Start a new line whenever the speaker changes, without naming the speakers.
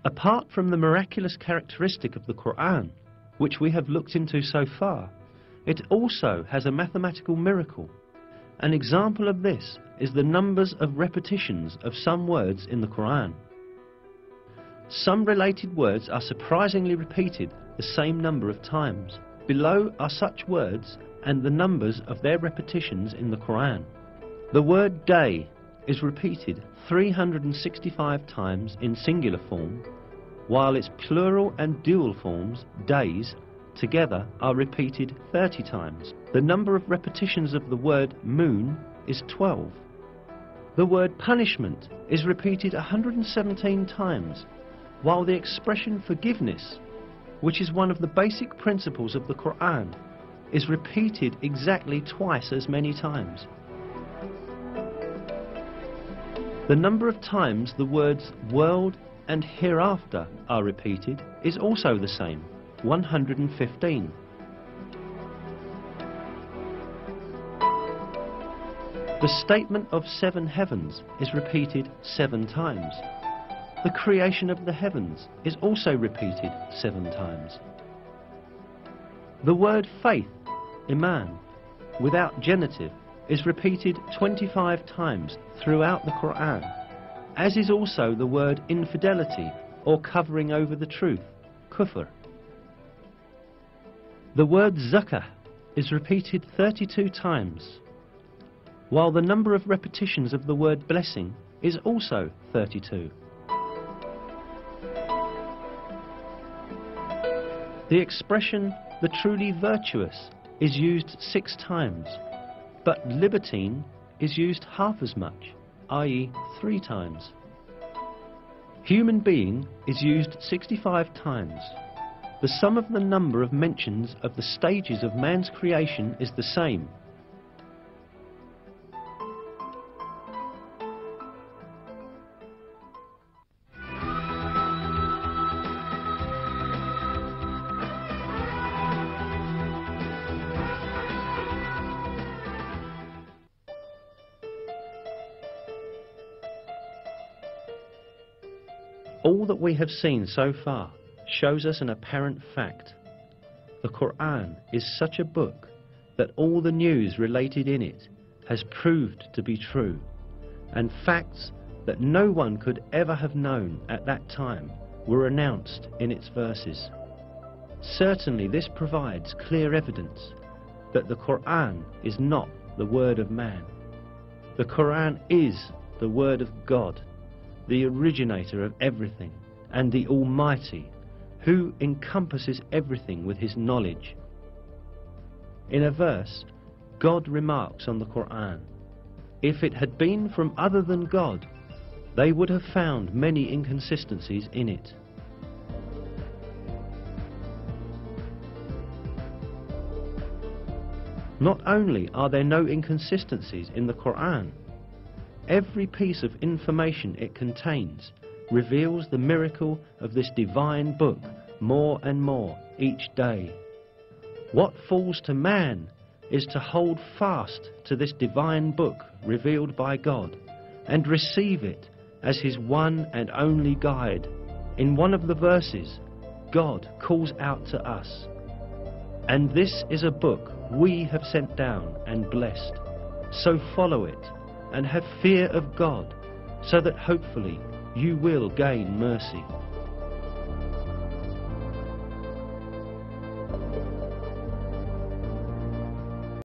Apart from the miraculous characteristic of the Quran, which we have looked into so far, it also has a mathematical miracle. An example of this is the numbers of repetitions of some words in the Quran. Some related words are surprisingly repeated the same number of times. Below are such words and the numbers of their repetitions in the Quran. The word day is repeated 365 times in singular form, while its plural and dual forms, days, together are repeated 30 times. The number of repetitions of the word moon is 12. The word punishment is repeated 117 times, while the expression forgiveness, which is one of the basic principles of the Quran, is repeated exactly twice as many times. The number of times the words world and hereafter are repeated is also the same, 115. The statement of 7 heavens is repeated 7 times. The creation of the heavens is also repeated 7 times. The word faith, iman, without genitive, is repeated 25 times throughout the Quran, as is also the word infidelity or covering over the truth, kufr. The word zakah is repeated 32 times, while the number of repetitions of the word blessing is also 32. The expression the truly virtuous is used 6 times, but libertine is used half as much, i.e. 3 times. Human being is used 65 times. The sum of the number of mentions of the stages of man's creation is the same. All that we have seen so far shows us an apparent fact. The Quran is such a book that all the news related in it has proved to be true, and facts that no one could ever have known at that time were announced in its verses. Certainly this provides clear evidence that the Quran is not the word of man. The Quran is the word of God, the originator of everything, and the Almighty, who encompasses everything with his knowledge. In a verse, God remarks on the Quran, "If it had been from other than God, they would have found many inconsistencies in it." Not only are there no inconsistencies in the Quran, every piece of information it contains reveals the miracle of this divine book more and more each day. What falls to man is to hold fast to this divine book revealed by God and receive it as his one and only guide. In one of the verses, God calls out to us, "And this is a book we have sent down and blessed, so follow it and have fear of God, so that hopefully you will gain mercy."